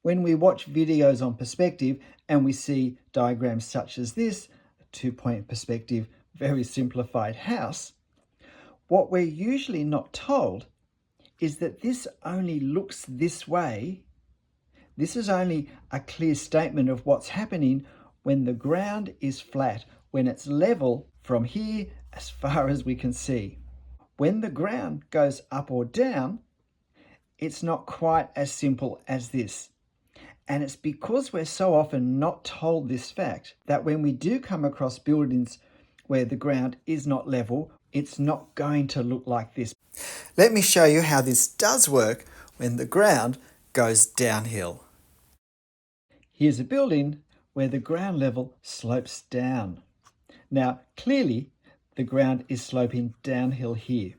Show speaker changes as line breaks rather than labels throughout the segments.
When we watch videos on perspective and we see diagrams such as this, a two-point perspective, very simplified house, what we're usually not told is that this only looks this way. This is only a clear statement of what's happening when the ground is flat, when it's level from here as far as we can see. When the ground goes up or down, it's not quite as simple as this. And it's because we're so often not told this fact that when we do come across buildings where the ground is not level, it's not going to look like this. Let me show you how this does work when the ground goes downhill. Here's a building where the ground level slopes down. Now, clearly, the ground is sloping downhill here.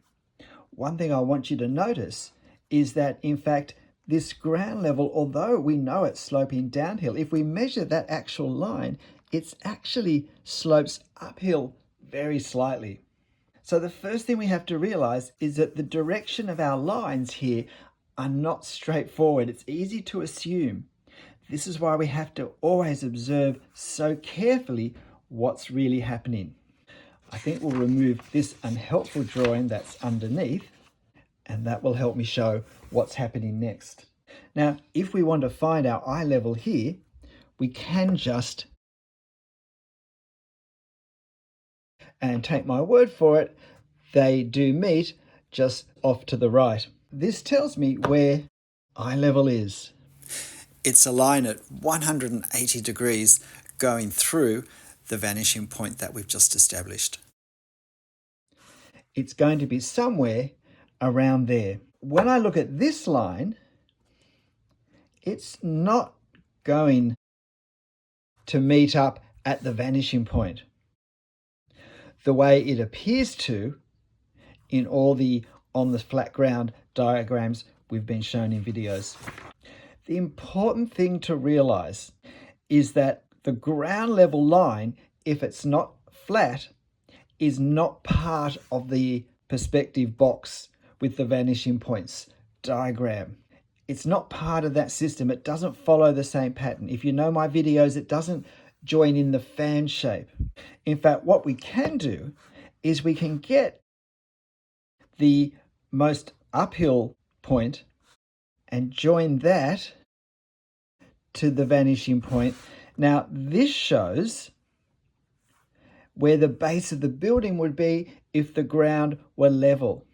One thing I want you to notice is that, in fact, this ground level, although we know it's sloping downhill, if we measure that actual line, it actually slopes uphill very slightly. So the first thing we have to realize is that the direction of our lines here are not straightforward. It's easy to assume. This is why we have to always observe so carefully what's really happening. I think we'll remove this unhelpful drawing that's underneath, and that will help me show what's happening next. Now, if we want to find our eye level here, we can just, and take my word for it, they do meet just off to the right. This tells me where eye level is. It's a line at 180 degrees going through the vanishing point that we've just established. It's going to be somewhere around there. When I look at this line, it's not going to meet up at the vanishing point the way it appears to in all the on the flat ground diagrams we've been shown in videos. The important thing to realize is that the ground level line, if it's not flat, is not part of the perspective box with the vanishing points diagram. It's not part of that system. It doesn't follow the same pattern. If you know my videos, it doesn't join in the fan shape. In fact, what we can do is we can get the most uphill point and join that to the vanishing point. Now, this shows where the base of the building would be if the ground were level.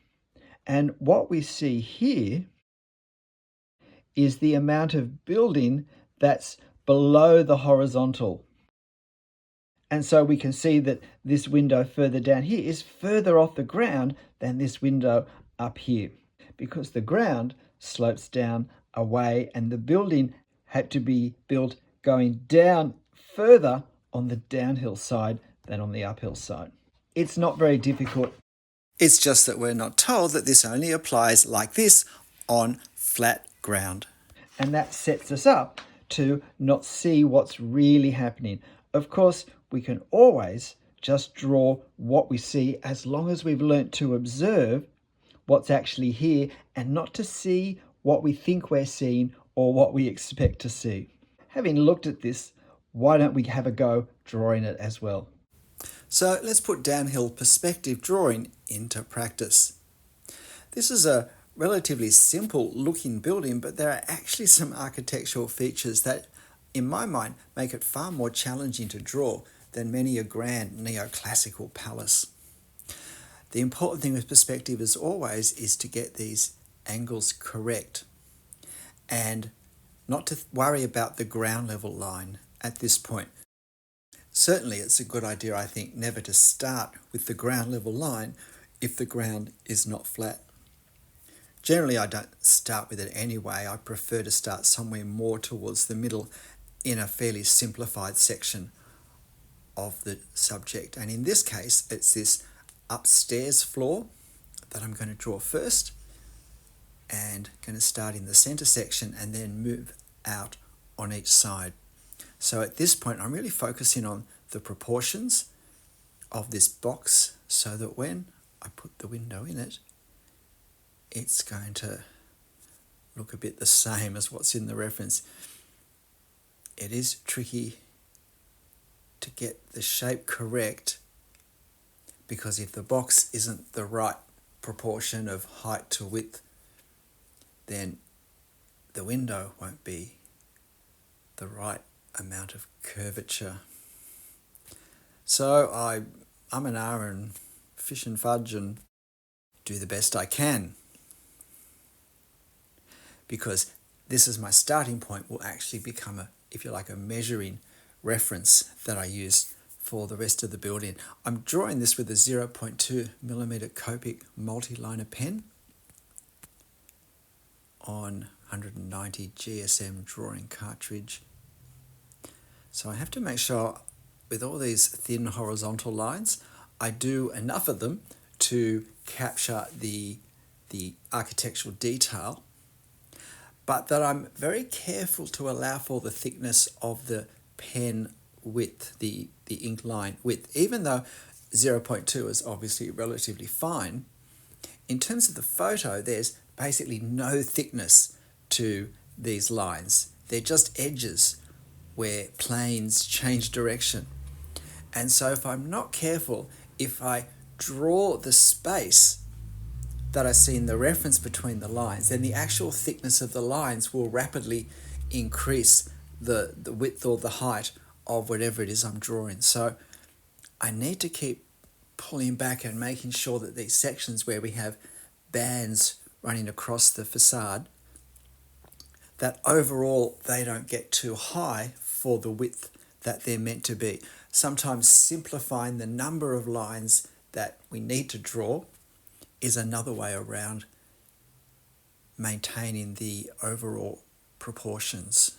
And what we see here is the amount of building that's below the horizontal. And so we can see that this window further down here is further off the ground than this window up here, because the ground slopes down away and the building had to be built going down further on the downhill side than on the uphill side. It's not very difficult. It's just that we're not told that this only applies like this on flat ground. And that sets us up to not see what's really happening. Of course, we can always just draw what we see as long as we've learnt to observe what's actually here and not to see what we think we're seeing or what we expect to see. Having looked at this, why don't we have a go drawing it as well? So let's put downhill perspective drawing into practice. This is a relatively simple looking building, but there are actually some architectural features that, in my mind, make it far more challenging to draw than many a grand neoclassical palace. The important thing with perspective, as always, is to get these angles correct and not to worry about the ground level line at this point. Certainly, it's a good idea, I think, never to start with the ground level line if the ground is not flat. Generally, I don't start with it anyway. I prefer to start somewhere more towards the middle in a fairly simplified section of the subject. And in this case, it's this upstairs floor that I'm going to draw first, and going to start in the center section and then move out on each side. So at this point, I'm really focusing on the proportions of this box so that when I put the window in it, it's going to look a bit the same as what's in the reference. it is tricky to get the shape correct, because if the box isn't the right proportion of height to width, then the window won't be the right amount of curvature. So I'm an R and fish and fudge and do the best I can, because this is my starting point, will actually become a, if you like, a measuring reference that I use for the rest of the building. I'm drawing this with a 0.2mm Copic multi-liner pen on 190 GSM drawing cartridge. So I have to make sure with all these thin horizontal lines, I do enough of them to capture the architectural detail, but that I'm very careful to allow for the thickness of the pen width, the ink line width. Even though 0.2 is obviously relatively fine, in terms of the photo, there's basically no thickness to these lines. They're just edges where planes change direction. And so if I'm not careful, if I draw the space that I see in the reference between the lines, then the actual thickness of the lines will rapidly increase the width or the height of whatever it is I'm drawing. So I need to keep pulling back and making sure that these sections where we have bands running across the facade, that overall they don't get too high for the width that they're meant to be. Sometimes simplifying the number of lines that we need to draw is another way around maintaining the overall proportions.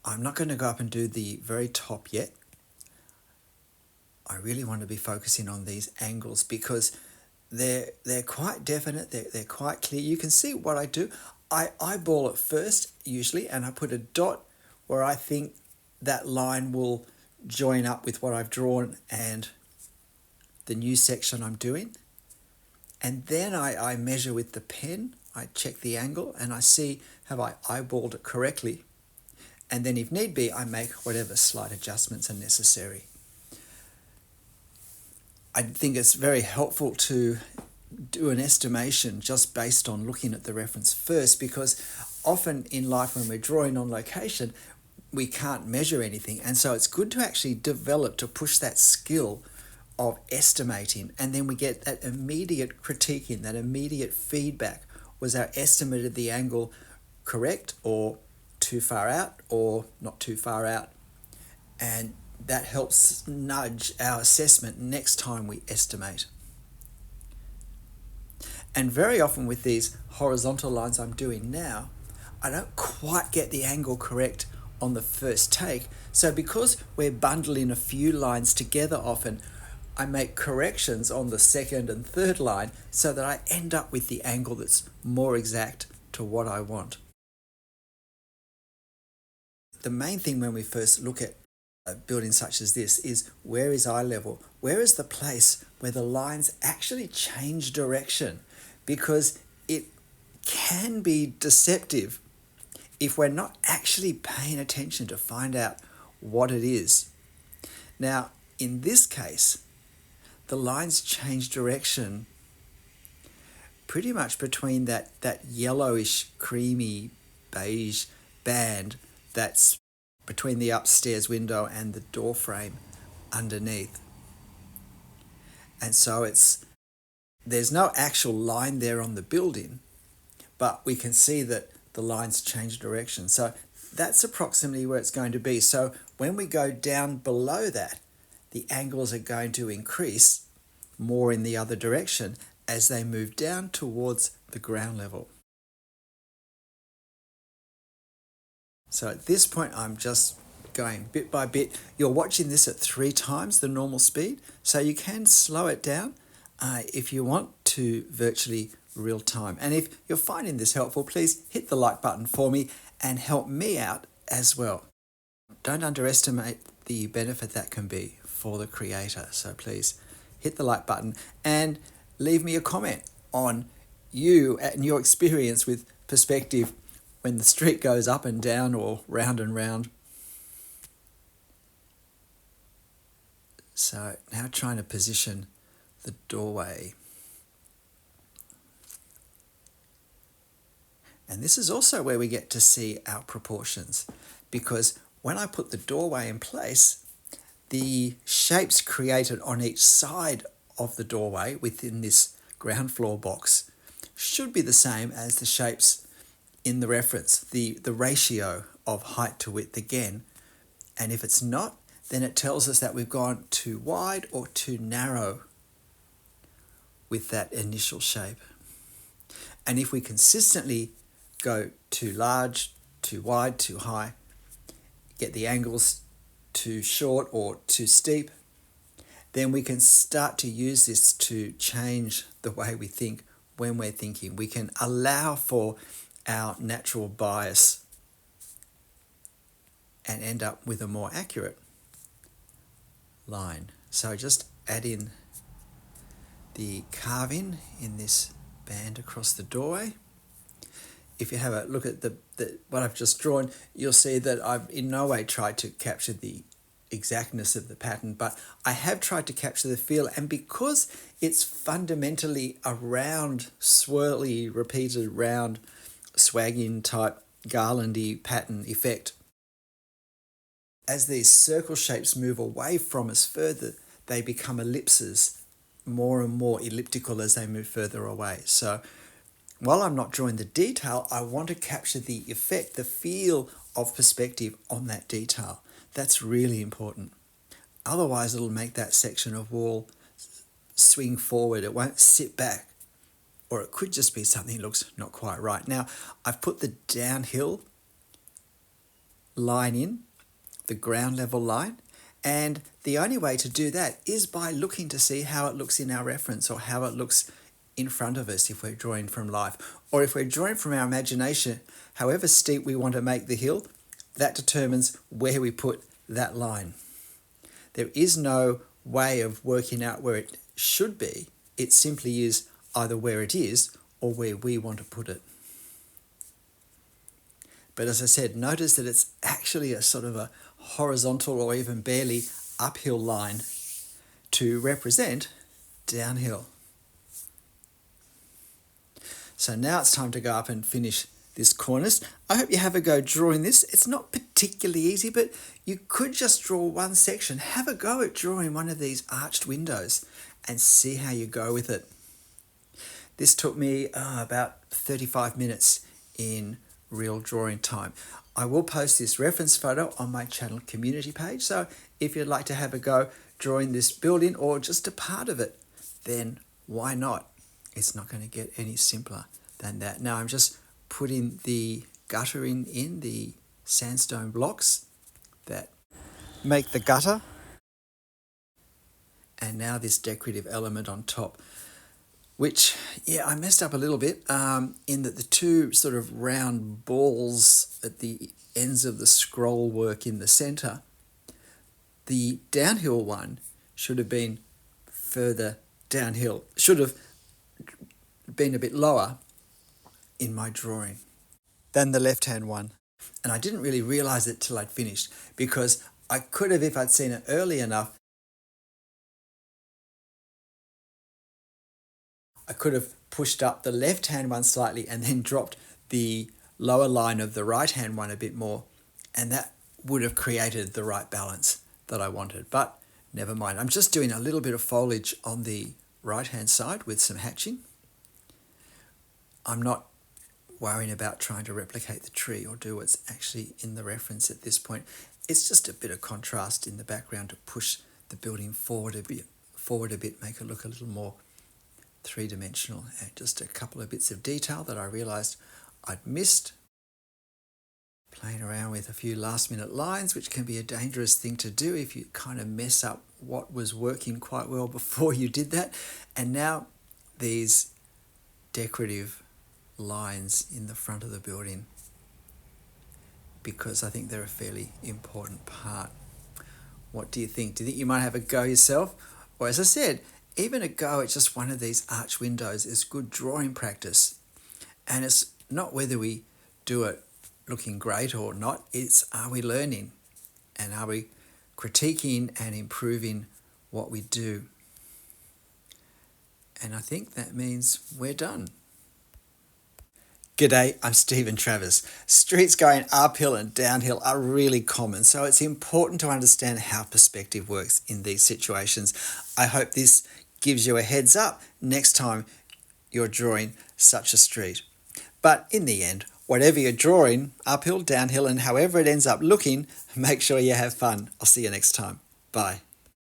I'm not going to go up and do the very top yet. I really want to be focusing on these angles because they're quite definite, they're quite clear. You can see what I do. I eyeball it first usually, and I put a dot where I think that line will join up with what I've drawn and the new section I'm doing. And then I measure with the pen, I check the angle and I see, have I eyeballed it correctly? And then if need be, I make whatever slight adjustments are necessary. I think it's very helpful to do an estimation just based on looking at the reference first, because often in life when we're drawing on location, we can't measure anything. And so it's good to actually develop, to push that skill of estimating, and then we get that immediate critiquing, that immediate feedback. Was our estimate of the angle correct, or too far out, or not too far out? And that helps nudge our assessment next time we estimate. And very often with these horizontal lines I'm doing now, I don't quite get the angle correct on the first take. So because we're bundling a few lines together often, I make corrections on the second and third line so that I end up with the angle that's more exact to what I want. The main thing when we first look at a building such as this is, where is eye level? Where is the place where the lines actually change direction? Because it can be deceptive if we're not actually paying attention to find out what it is. Now, in this case, the lines change direction pretty much between that yellowish, creamy, beige band that's between the upstairs window and the door frame underneath. And so there's no actual line there on the building, but we can see that the lines change direction. So that's approximately where it's going to be. So when we go down below that, the angles are going to increase more in the other direction as they move down towards the ground level. So at this point, I'm just going bit by bit. You're watching this at 3 times the normal speed, so you can slow it down if you want to virtually real time. And if you're finding this helpful, please hit the like button for me and help me out as well. Don't underestimate the benefit that can be for the creator. So please hit the like button and leave me a comment on you and your experience with perspective when the street goes up and down or round and round. So now trying to position the doorway. And this is also where we get to see our proportions, because when I put the doorway in place, the shapes created on each side of the doorway within this ground floor box should be the same as the shapes in the reference, the ratio of height to width again. And if it's not, then it tells us that we've gone too wide or too narrow with that initial shape. And if we consistently go too large, too wide, too high, get the angles too short or too steep, then we can start to use this to change the way we think when we're thinking. We can allow for our natural bias and end up with a more accurate line. So just add in the carving in this band across the doorway. If you have a look at the what I've just drawn, you'll see that I've in no way tried to capture the exactness of the pattern, but I have tried to capture the feel. And because it's fundamentally a round, swirly, repeated round, swagging type garlandy pattern effect, as these circle shapes move away from us further, they become ellipses, more and more elliptical as they move further away. So while I'm not drawing the detail, I want to capture the effect, the feel of perspective on that detail. That's really important. Otherwise, it'll make that section of wall swing forward. It won't sit back. Or it could just be something that looks not quite right. Now, I've put the downhill line in, the ground level line, and the only way to do that is by looking to see how it looks in our reference or how it looks in front of us if we're drawing from life, or if we're drawing from our imagination. However steep we want to make the hill, that determines where we put that line. There is no way of working out where it should be. It simply is either where it is or where we want to put it. But as I said, notice that it's actually a sort of a horizontal or even barely uphill line to represent downhill. So now it's time to go up and finish this cornice. I hope you have a go drawing this. It's not particularly easy, but you could just draw one section. Have a go at drawing one of these arched windows and see how you go with it. This took me about 35 minutes in real drawing time. I will post this reference photo on my channel community page, so if you'd like to have a go drawing this building or just a part of it, then why not? It's not going to get any simpler than that. Now I'm just putting the guttering in, the sandstone blocks that make the gutter, and now this decorative element on top, which, yeah, I messed up a little bit in that the two sort of round balls at the ends of the scroll work in the center, the downhill one should have been further downhill, should have been a bit lower in my drawing than the left-hand one. And I didn't really realize it till I'd finished, because I could have, if I'd seen it early enough, I could have pushed up the left-hand one slightly and then dropped the lower line of the right-hand one a bit more, and that would have created the right balance that I wanted. But never mind. I'm just doing a little bit of foliage on the right-hand side with some hatching. I'm not worrying about trying to replicate the tree or do what's actually in the reference at this point. It's just a bit of contrast in the background to push the building forward a bit, make it look a little more three-dimensional, and just a couple of bits of detail that I realized I'd missed. Playing around with a few last-minute lines, which can be a dangerous thing to do if you kind of mess up what was working quite well before you did that. And now these decorative lines in the front of the building, because I think they're a fairly important part. What do you think? Do you think you might have a go yourself? Or, as I said, even a go at just one of these arch windows is good drawing practice. And it's not whether we do it looking great or not. It's, are we learning? And are we critiquing and improving what we do? And I think that means we're done. G'day, I'm Stephen Travers. Streets going uphill and downhill are really common, so it's important to understand how perspective works in these situations. I hope this gives you a heads up next time you're drawing such a street. But in the end, whatever you're drawing, uphill, downhill, and however it ends up looking, make sure you have fun. I'll see you next time. Bye.